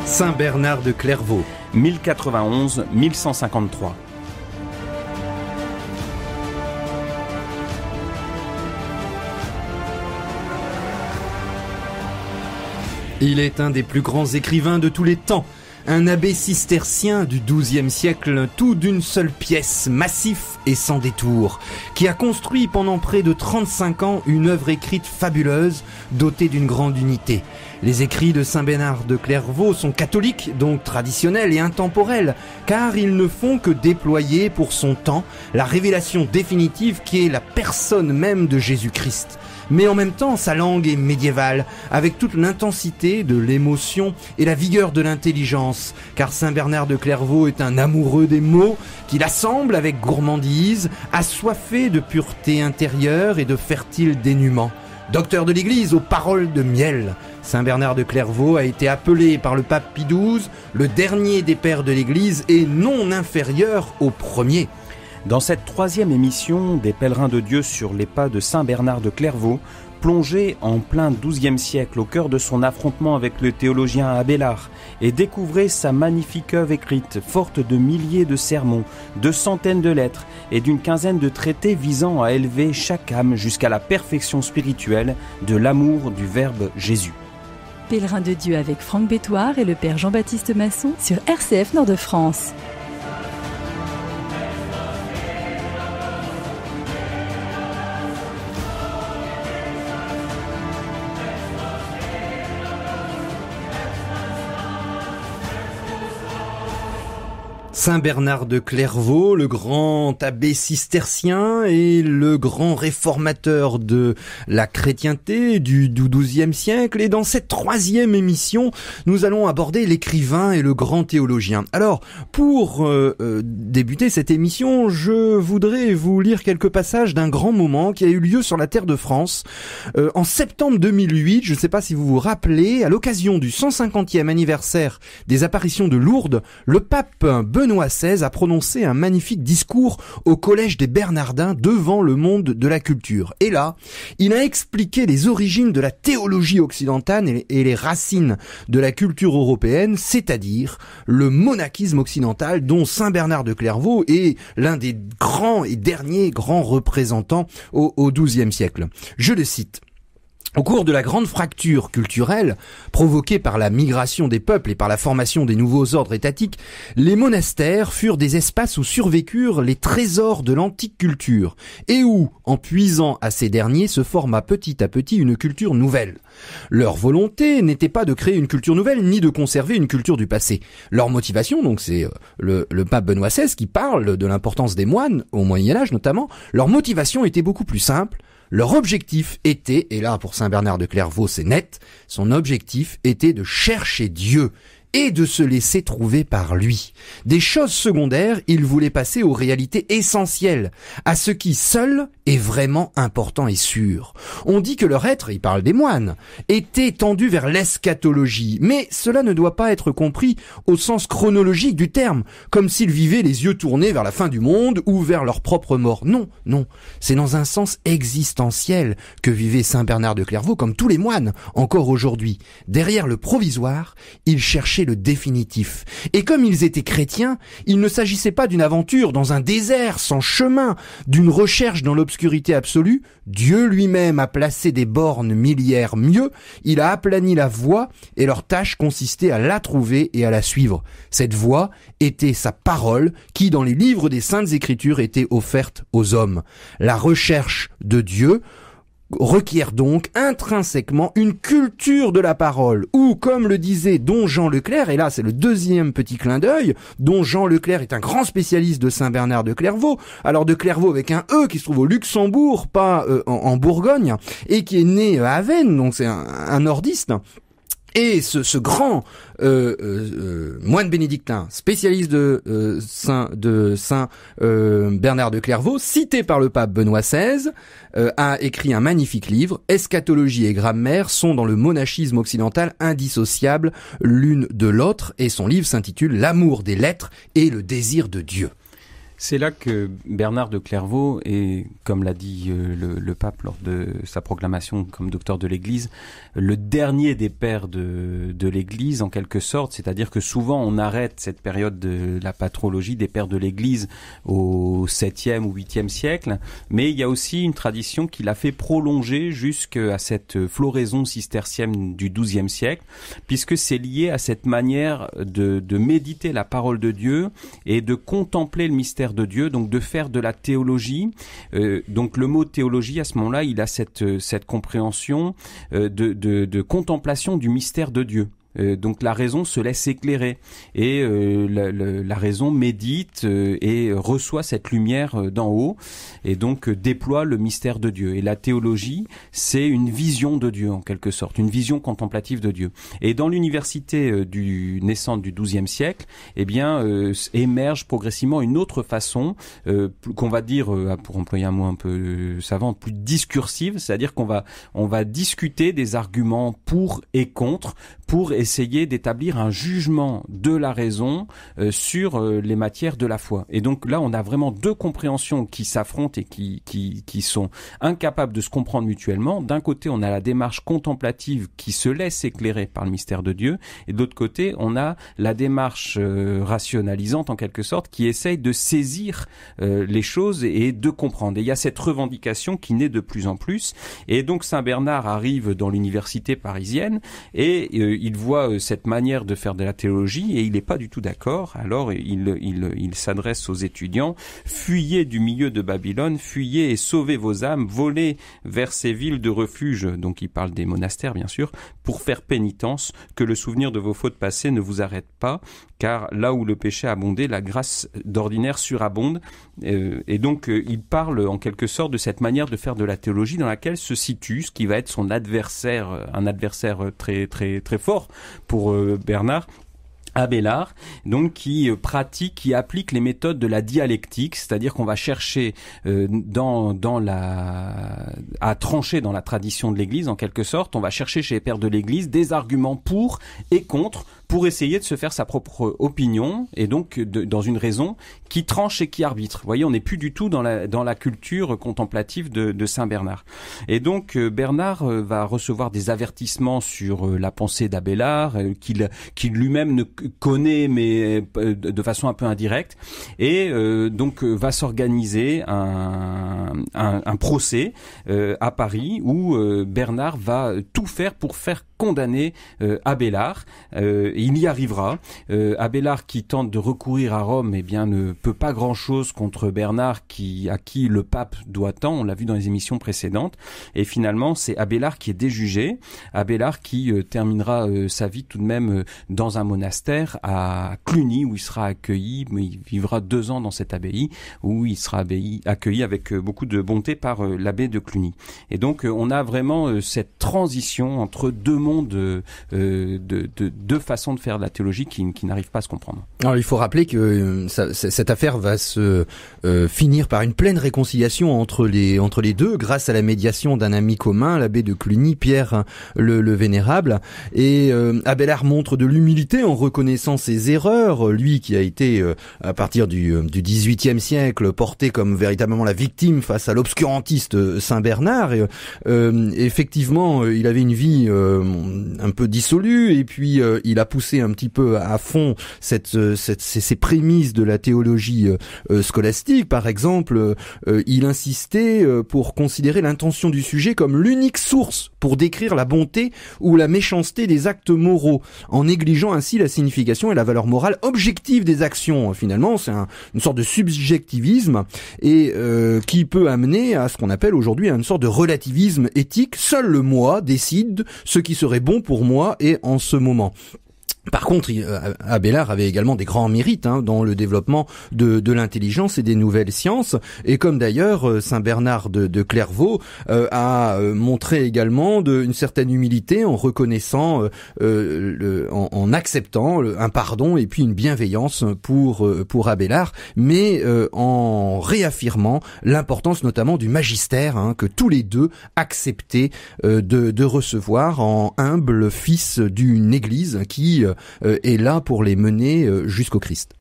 Saint Bernard de Clairvaux, 1091-1153. Il est un des plus grands écrivains de tous les temps. Un abbé cistercien du XIIe siècle, tout d'une seule pièce, massif et sans détour, qui a construit pendant près de 35 ans une œuvre écrite fabuleuse, dotée d'une grande unité. Les écrits de Saint Bernard de Clairvaux sont catholiques, donc traditionnels et intemporels, car ils ne font que déployer pour son temps la révélation définitive qui est la personne même de Jésus-Christ. Mais en même temps, sa langue est médiévale, avec toute l'intensité de l'émotion et la vigueur de l'intelligence, car Saint Bernard de Clairvaux est un amoureux des mots qu'il assemble avec gourmandise, assoiffé de pureté intérieure et de fertile dénuement. Docteur de l'Église aux paroles de miel, Saint Bernard de Clairvaux a été appelé par le pape Pie XII le dernier des pères de l'Église et non inférieur au premier. Dans cette troisième émission des Pèlerins de Dieu sur les pas de Saint Bernard de Clairvaux, plongez en plein XIIe siècle au cœur de son affrontement avec le théologien Abélard et découvrez sa magnifique œuvre écrite, forte de milliers de sermons, de centaines de lettres et d'une quinzaine de traités visant à élever chaque âme jusqu'à la perfection spirituelle de l'amour du Verbe Jésus. Pèlerins de Dieu avec Franck Bétoir et le Père Jean-Baptiste Masson sur RCF Nord-de-France. Saint Bernard de Clairvaux, le grand abbé cistercien et le grand réformateur de la chrétienté du XIIe siècle. Et dans cette troisième émission, nous allons aborder l'écrivain et le grand théologien. Alors, pour débuter cette émission, je voudrais vous lire quelques passages d'un grand moment qui a eu lieu sur la terre de France en septembre 2008. Je ne sais pas si vous vous rappelez, à l'occasion du 150e anniversaire des apparitions de Lourdes, le pape Benoît XVI a prononcé un magnifique discours au collège des Bernardins devant le monde de la culture. Et là, il a expliqué les origines de la théologie occidentale et les racines de la culture européenne, c'est-à-dire le monachisme occidental dont Saint Bernard de Clairvaux est l'un des grands et derniers grands représentants au XIIe siècle. Je le cite. Au cours de la grande fracture culturelle provoquée par la migration des peuples et par la formation des nouveaux ordres étatiques, les monastères furent des espaces où survécurent les trésors de l'antique culture et où, en puisant à ces derniers, se forma petit à petit une culture nouvelle. Leur volonté n'était pas de créer une culture nouvelle ni de conserver une culture du passé. Leur motivation, donc c'est le pape Benoît XVI qui parle de l'importance des moines, au Moyen-Âge notamment, leur motivation était beaucoup plus simple. Leur objectif était, et là pour Saint Bernard de Clairvaux c'est net, son objectif était de chercher Dieu et de se laisser trouver par lui. Des choses secondaires, il voulait passer aux réalités essentielles, à ce qui seul est vraiment important et sûr. On dit que leur être, il parle des moines, était tendu vers l'eschatologie, mais cela ne doit pas être compris au sens chronologique du terme, comme s'ils vivaient les yeux tournés vers la fin du monde ou vers leur propre mort. Non, non, c'est dans un sens existentiel que vivait Saint Bernard de Clairvaux, comme tous les moines, encore aujourd'hui. Derrière le provisoire, ils cherchaient le définitif. Et comme ils étaient chrétiens, il ne s'agissait pas d'une aventure dans un désert sans chemin, d'une recherche dans l'obscurité absolue. Dieu lui-même a placé des bornes milliaires mieux, il a aplani la voie et leur tâche consistait à la trouver et à la suivre. Cette voie était sa parole qui, dans les livres des Saintes Écritures, était offerte aux hommes. La recherche de Dieu requiert donc intrinsèquement une culture de la parole, ou comme le disait Don Jean Leclerc, et là c'est le deuxième petit clin d'œil, Don Jean Leclerc est un grand spécialiste de Saint Bernard de Clairvaux, alors de Clairvaux avec un E qui se trouve au Luxembourg, pas en Bourgogne, et qui est né à Avesnes, donc c'est un nordiste. Et ce grand moine bénédictin, spécialiste de Saint Bernard de Clairvaux, cité par le pape Benoît XVI, a écrit un magnifique livre. Eschatologie et grammaire sont dans le monachisme occidental indissociables l'une de l'autre, et son livre s'intitule L'amour des lettres et le désir de Dieu. C'est là que Bernard de Clairvaux, et comme l'a dit le pape lors de sa proclamation comme docteur de l'Église, le dernier des pères de l'Église en quelque sorte, c'est-à-dire que souvent on arrête cette période de la patrologie des pères de l'Église au 7e ou 8e siècle, mais il y a aussi une tradition qui l'a fait prolonger jusqu'à cette floraison cistercienne du 12e siècle, puisque c'est lié à cette manière de méditer la parole de Dieu et de contempler le mystère de Dieu, donc de faire de la théologie. Donc le mot théologie, à ce moment-là, il a cette compréhension de contemplation du mystère de Dieu. Donc la raison se laisse éclairer et la raison médite et reçoit cette lumière d'en haut et donc déploie le mystère de Dieu. Et la théologie, c'est une vision de Dieu en quelque sorte, une vision contemplative de Dieu. Et dans l'université naissante du XIIe siècle, eh bien émerge progressivement une autre façon qu'on va dire, pour employer un mot un peu savant, plus discursive, c'est-à-dire qu'on va discuter des arguments pour et contre pour essayer d'établir un jugement de la raison sur les matières de la foi. Et donc là, on a vraiment deux compréhensions qui s'affrontent et qui sont incapables de se comprendre mutuellement. D'un côté, on a la démarche contemplative qui se laisse éclairer par le mystère de Dieu, et de l'autre côté, on a la démarche rationalisante en quelque sorte qui essaye de saisir les choses et de comprendre. Et il y a cette revendication qui naît de plus en plus. Et donc Saint Bernard arrive dans l'université parisienne et il voit cette manière de faire de la théologie et il n'est pas du tout d'accord. Alors il s'adresse aux étudiants: fuyez du milieu de Babylone, fuyez et sauvez vos âmes, volez vers ces villes de refuge, donc il parle des monastères bien sûr, pour faire pénitence, que le souvenir de vos fautes passées ne vous arrête pas, car là où le péché a abondé, la grâce d'ordinaire surabonde. Et donc il parle en quelque sorte de cette manière de faire de la théologie dans laquelle se situe ce qui va être son adversaire, un adversaire très très très fort pour Bernard, Abélard, donc qui pratique, qui applique les méthodes de la dialectique, c'est-à-dire qu'on va chercher à trancher dans la tradition de l'Église en quelque sorte. On va chercher chez les pères de l'Église des arguments pour et contre pour essayer de se faire sa propre opinion et donc dans une raison qui tranche et qui arbitre. Vous voyez, on n'est plus du tout dans la culture contemplative de Saint Bernard. Et donc Bernard va recevoir des avertissements sur la pensée d'Abélard qu'il lui-même ne connaît mais de façon un peu indirecte, et donc va s'organiser un procès à Paris où Bernard va tout faire pour faire condamner Abélard. Il y arrivera. Abélard, qui tente de recourir à Rome, eh bien ne peut pas grand-chose contre Bernard à qui le pape doit tant. On l'a vu dans les émissions précédentes. Et finalement, c'est Abélard qui est déjugé. Abélard qui terminera sa vie tout de même dans un monastère à Cluny où il sera accueilli. Il vivra 2 ans dans cette abbaye où il sera accueilli avec beaucoup de bonté par l'abbé de Cluny. Et donc, on a vraiment cette transition entre deux mondes, deux façons de faire de la théologie qui n'arrivent pas à se comprendre. Alors il faut rappeler que cette affaire va se finir par une pleine réconciliation entre les deux grâce à la médiation d'un ami commun, l'abbé de Cluny, Pierre le Vénérable. Et Abélard montre de l'humilité en reconnaissant ses erreurs, lui qui a été à partir du XVIIIe siècle porté comme véritablement la victime face à l'obscurantiste Saint Bernard. Et, effectivement, il avait une vie un peu dissolue et puis il a poussé un petit peu à fond ces prémices de la théologie scolastique. Par exemple, il insistait pour considérer l'intention du sujet comme l'unique source pour décrire la bonté ou la méchanceté des actes moraux, en négligeant ainsi la signification et la valeur morale objective des actions. Finalement, c'est une sorte de subjectivisme et qui peut amener à ce qu'on appelle aujourd'hui une sorte de relativisme éthique. Seul le moi décide ce qui serait bon pour moi et en ce moment. Par contre, Abélard avait également des grands mérites dans le développement de l'intelligence et des nouvelles sciences, et comme d'ailleurs Saint Bernard de Clairvaux a montré également une certaine humilité en reconnaissant, en acceptant un pardon et puis une bienveillance pour Abélard, mais en réaffirmant l'importance notamment du magistère que tous les deux acceptaient de recevoir en humble fils d'une église qui est là pour les mener jusqu'au Christ.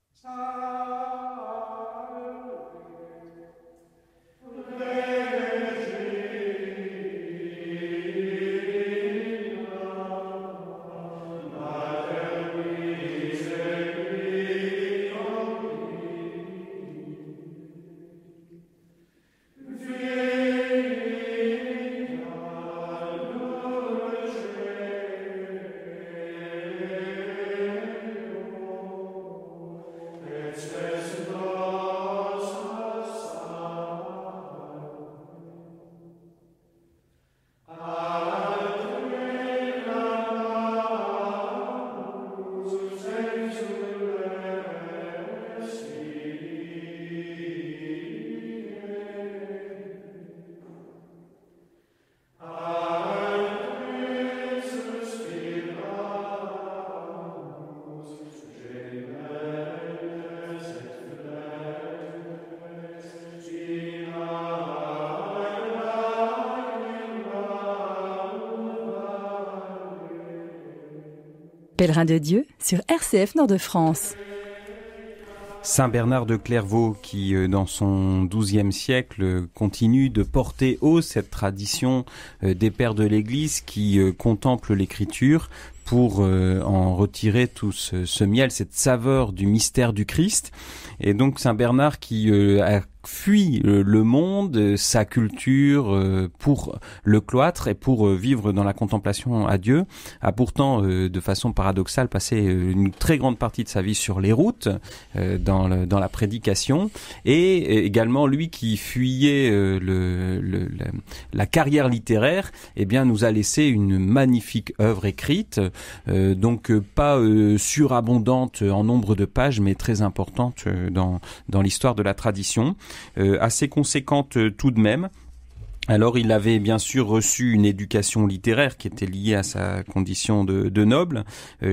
Pèlerin de Dieu sur RCF Nord-de-France. Saint Bernard de Clairvaux qui, dans son XIIe siècle, continue de porter haut cette tradition des pères de l'Église qui contemplent l'Écriture pour en retirer tout ce miel, cette saveur du mystère du Christ. Et donc Saint Bernard qui a fui le monde, sa culture pour le cloître et pour vivre dans la contemplation à Dieu, a pourtant de façon paradoxale passé une très grande partie de sa vie sur les routes, dans la prédication, et également lui qui fuyait la carrière littéraire, eh bien nous a laissé une magnifique œuvre écrite, donc pas surabondante en nombre de pages, mais très importante dans l'histoire de la tradition. Assez conséquente tout de même. Alors il avait bien sûr reçu une éducation littéraire qui était liée à sa condition de noble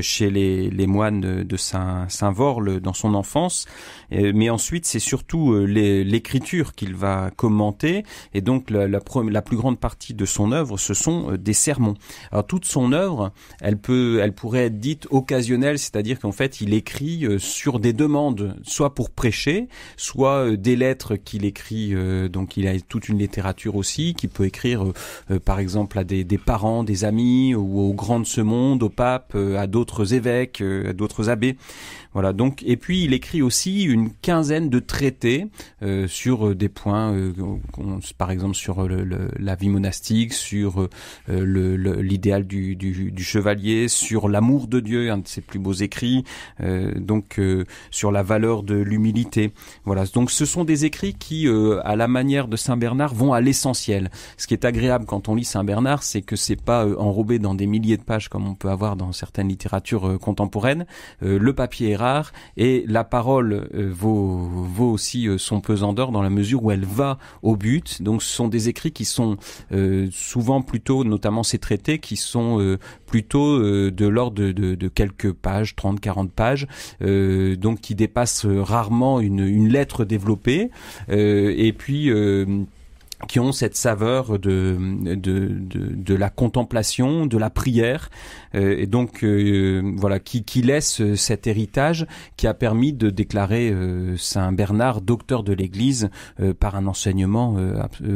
chez les moines de Saint-Vorle dans son enfance, mais ensuite c'est surtout l'écriture qu'il va commenter, et donc la plus grande partie de son œuvre ce sont des sermons. Alors toute son œuvre elle pourrait être dite occasionnelle, c'est-à-dire qu'en fait il écrit sur des demandes, soit pour prêcher, soit des lettres qu'il écrit, donc il a toute une littérature aussi, qui peut écrire par exemple à des parents, des amis, ou aux grands de ce monde, au pape, à d'autres évêques, à d'autres abbés. Voilà, donc, et puis il écrit aussi une quinzaine de traités sur des points, par exemple sur la vie monastique, sur l'idéal du chevalier, sur l'amour de Dieu, un de ses plus beaux écrits, donc sur la valeur de l'humilité. Voilà, donc ce sont des écrits qui, à la manière de Saint Bernard, vont à l'essentiel. Ce qui est agréable quand on lit Saint Bernard, c'est que c'est pas enrobé dans des milliers de pages comme on peut avoir dans certaines littératures contemporaines. Le papier est rare et la parole vaut aussi son pesant d'or dans la mesure où elle va au but. Donc ce sont des écrits qui sont souvent plutôt, notamment ces traités, qui sont plutôt de l'ordre de quelques pages, 30, 40 pages, donc qui dépassent rarement une lettre développée, et puis qui ont cette saveur de la contemplation, de la prière, et donc voilà, qui laisse cet héritage qui a permis de déclarer Saint Bernard docteur de l'Église par un enseignement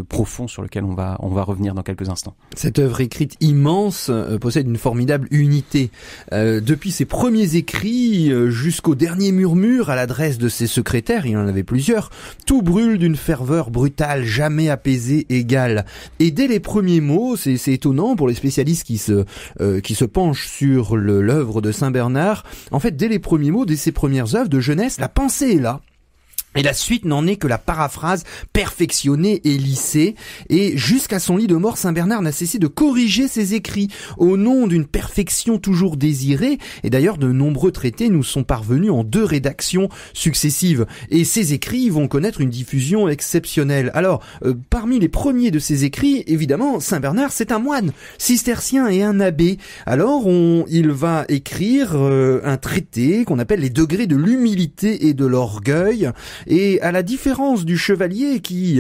profond sur lequel on va revenir dans quelques instants. Cette œuvre écrite immense possède une formidable unité. Depuis ses premiers écrits jusqu'au dernier murmure à l'adresse de ses secrétaires, il en avait plusieurs, tout brûle d'une ferveur brutale, jamais apaisée, égale. Et dès les premiers mots, c'est étonnant pour les spécialistes qui se penchent sur l'œuvre de Saint Bernard, en fait, dès les premiers mots, dès ses premières œuvres de jeunesse, la pensée est là. Et la suite n'en est que la paraphrase perfectionnée et lissée. Et jusqu'à son lit de mort, Saint Bernard n'a cessé de corriger ses écrits au nom d'une perfection toujours désirée. Et d'ailleurs, de nombreux traités nous sont parvenus en 2 rédactions successives. Et ces écrits vont connaître une diffusion exceptionnelle. Alors, parmi les premiers de ces écrits, évidemment, Saint Bernard, c'est un moine cistercien et un abbé. Alors, il va écrire un traité qu'on appelle les degrés de l'humilité et de l'orgueil. Et à la différence du chevalier qui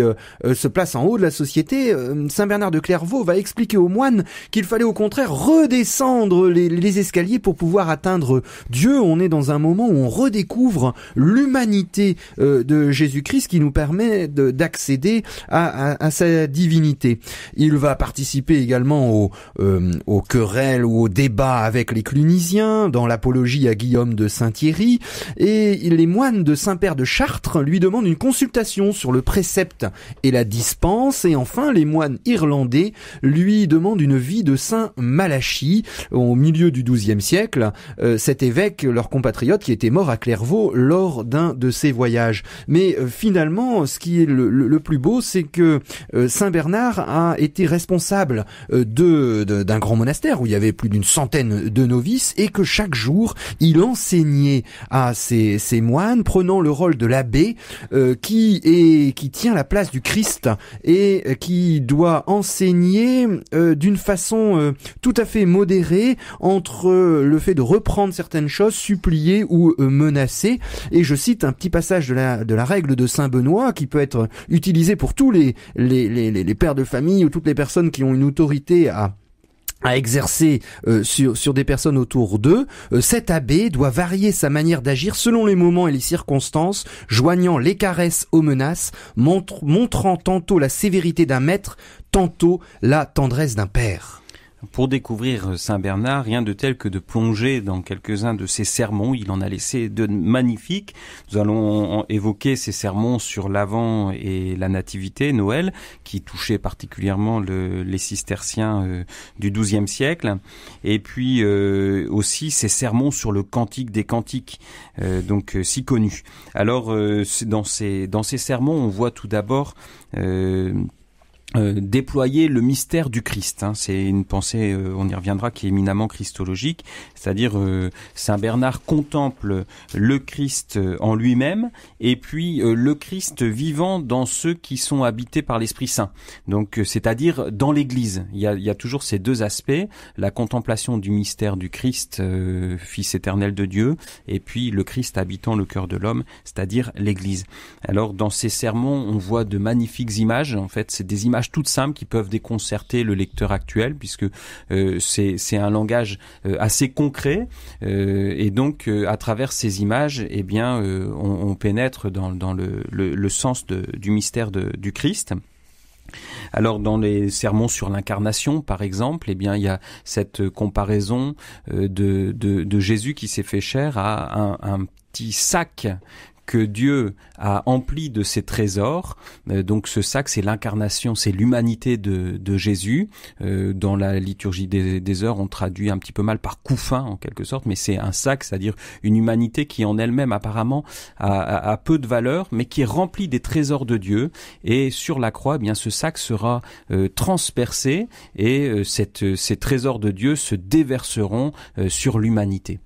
se place en haut de la société, Saint Bernard de Clairvaux va expliquer aux moines qu'il fallait au contraire redescendre les escaliers pour pouvoir atteindre Dieu. On est dans un moment où on redécouvre l'humanité de Jésus-Christ qui nous permet d'accéder à sa divinité. Il va participer également aux querelles ou aux débats avec les Clunisiens, dans l'apologie à Guillaume de Saint-Thierry, et les moines de Saint-Père de Chartres lui demande une consultation sur le précepte et la dispense, et enfin les moines irlandais lui demandent une vie de Saint Malachie au milieu du XIIe siècle, cet évêque, leur compatriote, qui était mort à Clairvaux lors d'un de ses voyages. Mais finalement, ce qui est le plus beau, c'est que Saint Bernard a été responsable d'un grand monastère où il y avait plus d'une centaine de novices, et que chaque jour il enseignait à ces moines, prenant le rôle de l'abbé, qui tient la place du Christ et qui doit enseigner d'une façon tout à fait modérée entre le fait de reprendre certaines choses, supplier ou menacer. Et je cite un petit passage de la règle de Saint Benoît qui peut être utilisé pour tous les pères de famille ou toutes les personnes qui ont une autorité à exercer sur des personnes autour d'eux, cet abbé doit varier sa manière d'agir selon les moments et les circonstances, joignant les caresses aux menaces, montrant tantôt la sévérité d'un maître, tantôt la tendresse d'un père. Pour découvrir Saint Bernard, rien de tel que de plonger dans quelques-uns de ses sermons. Il en a laissé de magnifiques. Nous allons évoquer ses sermons sur l'Avent et la Nativité, Noël, qui touchaient particulièrement les cisterciens du XIIe siècle. Et puis aussi ses sermons sur le Cantique des Cantiques, donc si connu. Alors, dans ces sermons, on voit tout d'abord déployer le mystère du Christ. C'est une pensée, on y reviendra, qui est éminemment christologique, c'est-à-dire Saint Bernard contemple le Christ en lui-même et puis le Christ vivant dans ceux qui sont habités par l'Esprit Saint. Donc, c'est-à-dire dans l'Église. Il y a toujours ces deux aspects, la contemplation du mystère du Christ, Fils éternel de Dieu, et puis le Christ habitant le cœur de l'homme, c'est-à-dire l'Église. Alors, dans ces sermons, on voit de magnifiques images. En fait, c'est des images toutes simples qui peuvent déconcerter le lecteur actuel, puisque c'est un langage assez concret, et donc à travers ces images, eh bien, on pénètre dans le sens du mystère du Christ. Alors, dans les sermons sur l'incarnation, par exemple, eh bien, il y a cette comparaison de Jésus qui s'est fait chair à un petit sac que Dieu a empli de ses trésors. Donc ce sac, c'est l'incarnation, c'est l'humanité de Jésus. Dans la liturgie des heures, on traduit un petit peu mal par couffin, en quelque sorte, mais c'est un sac, c'est-à-dire une humanité qui en elle-même apparemment a peu de valeur, mais qui est remplie des trésors de Dieu. Et sur la croix, eh bien, ce sac sera transpercé et ces trésors de Dieu se déverseront sur l'humanité.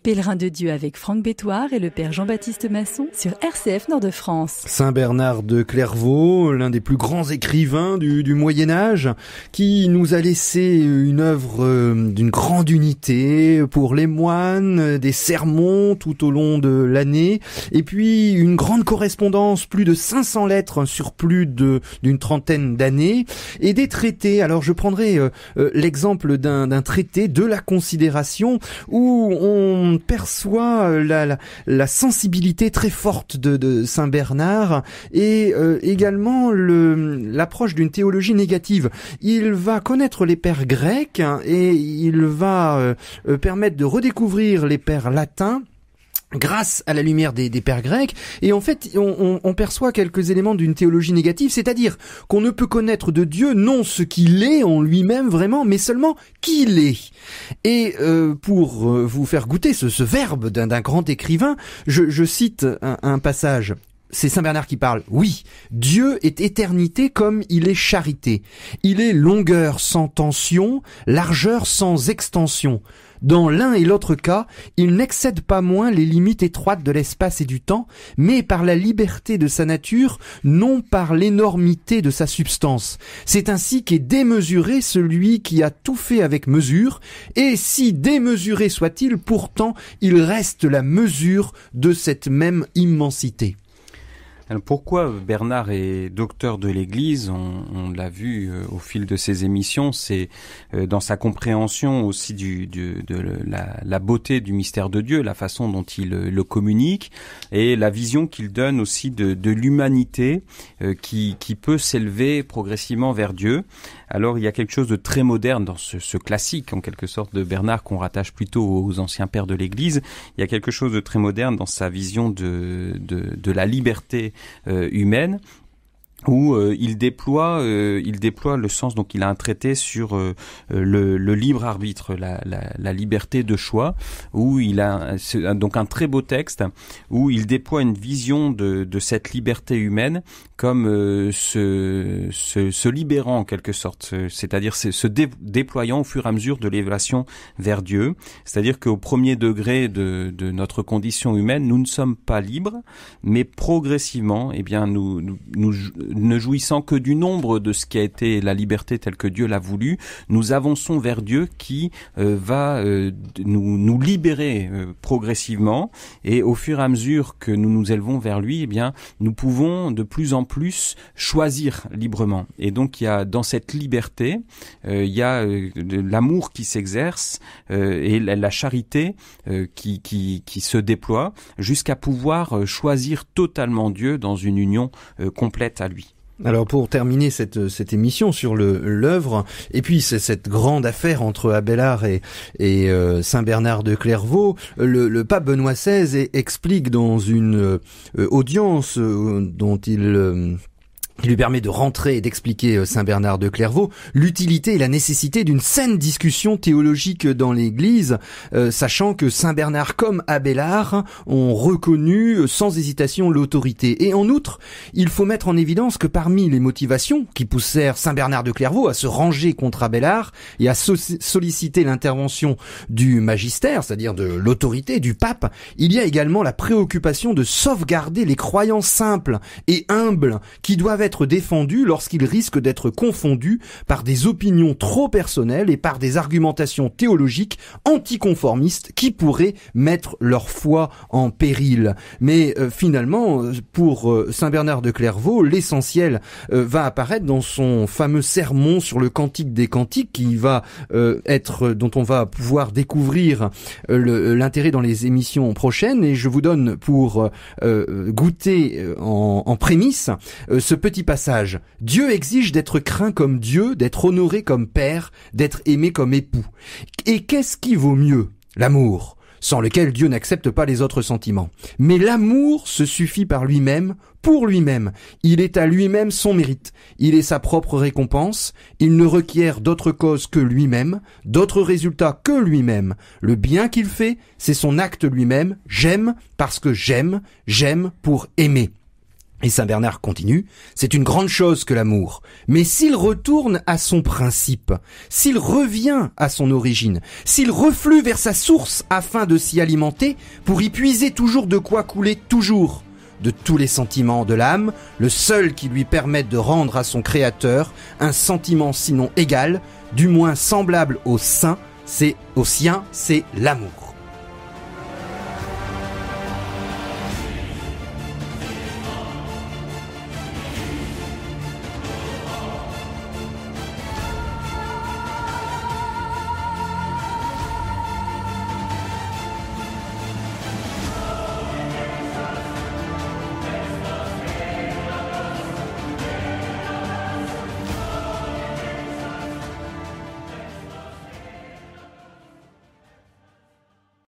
Pèlerin de Dieu avec Franck Bétoir et le Père Jean-Baptiste Masson sur RCF Nord-de-France. Saint Bernard de Clairvaux, l'un des plus grands écrivains du Moyen-Âge, qui nous a laissé une œuvre d'une grande unité pour les moines, des sermons tout au long de l'année, et puis une grande correspondance, plus de 500 lettres sur plus d'une trentaine d'années, et des traités. Alors je prendrai l'exemple d'un traité de la considération où on perçoit la sensibilité très forte de Saint Bernard et également l'approche d'une théologie négative. Il va connaître les pères grecs et il va permettre de redécouvrir les pères latins grâce à la lumière des pères grecs, et en fait on perçoit quelques éléments d'une théologie négative, c'est-à-dire qu'on ne peut connaître de Dieu non ce qu'il est en lui-même vraiment, mais seulement qui il est. Et pour vous faire goûter ce verbe d'un grand écrivain, je cite un passage. C'est Saint Bernard qui parle. Oui, Dieu est éternité comme il est charité. Il est longueur sans tension, largeur sans extension. Dans l'un et l'autre cas, il n'excède pas moins les limites étroites de l'espace et du temps, mais par la liberté de sa nature, non par l'énormité de sa substance. C'est ainsi qu'est démesuré celui qui a tout fait avec mesure, et si démesuré soit-il, pourtant, il reste la mesure de cette même immensité. Alors pourquoi Bernard est docteur de l'Église? On l'a vu au fil de ses émissions, c'est dans sa compréhension aussi la beauté du mystère de Dieu, la façon dont il le communique et la vision qu'il donne aussi de l'humanité qui peut s'élever progressivement vers Dieu. Alors il y a quelque chose de très moderne dans ce classique en quelque sorte de Bernard qu'on rattache plutôt aux anciens pères de l'Église. Il y a quelque chose de très moderne dans sa vision de la liberté humaine, où il déploie le sens. Donc il a un traité sur le libre arbitre, la liberté de choix, où il a donc un très beau texte où il déploie une vision de cette liberté humaine comme se libérant en quelque sorte, c'est-à-dire se déployant au fur et à mesure de l'élévation vers Dieu. C'est-à-dire qu'au premier degré de notre condition humaine, nous ne sommes pas libres, mais progressivement, eh bien nous ne jouissant que du nombre de ce qui a été la liberté telle que Dieu l'a voulu, nous avançons vers Dieu qui va nous libérer progressivement, et au fur et à mesure que nous nous élevons vers lui, eh bien nous pouvons de plus en plus choisir librement. Et donc il y a dans cette liberté, il y a l'amour qui s'exerce et la charité qui se déploie jusqu'à pouvoir choisir totalement Dieu dans une union complète à lui. Alors pour terminer cette émission sur l'œuvre, et puis c'est cette grande affaire entre Abélard et Saint Bernard de Clairvaux, le pape Benoît XVI explique dans une audience dont il lui permet de rentrer et d'expliquer Saint Bernard de Clairvaux l'utilité et la nécessité d'une saine discussion théologique dans l'Église, sachant que Saint Bernard comme Abélard ont reconnu sans hésitation l'autorité. Et en outre, il faut mettre en évidence que parmi les motivations qui poussèrent Saint Bernard de Clairvaux à se ranger contre Abélard et à solliciter l'intervention du magistère, c'est-à-dire de l'autorité du pape, il y a également la préoccupation de sauvegarder les croyances simples et humbles qui doivent être défendus lorsqu'ils risquent d'être confondus par des opinions trop personnelles et par des argumentations théologiques anticonformistes qui pourraient mettre leur foi en péril. Mais finalement, pour Saint Bernard de Clairvaux, l'essentiel va apparaître dans son fameux sermon sur le Cantique des Cantiques qui va dont on va pouvoir découvrir l'intérêt dans les émissions prochaines. Et je vous donne pour goûter en prémisse ce petit passage. Dieu exige d'être craint comme Dieu, d'être honoré comme père, d'être aimé comme époux. Et qu'est-ce qui vaut mieux? L'amour, sans lequel Dieu n'accepte pas les autres sentiments. Mais l'amour se suffit par lui-même, pour lui-même. Il est à lui-même son mérite. Il est sa propre récompense. Il ne requiert d'autre cause que lui-même, d'autres résultats que lui-même. Le bien qu'il fait, c'est son acte lui-même. J'aime parce que j'aime pour aimer. Et Saint Bernard continue, c'est une grande chose que l'amour, mais s'il retourne à son principe, s'il revient à son origine, s'il reflue vers sa source afin de s'y alimenter, pour y puiser toujours de quoi couler toujours, de tous les sentiments de l'âme, le seul qui lui permette de rendre à son Créateur un sentiment sinon égal, du moins semblable au sien, c'est l'amour.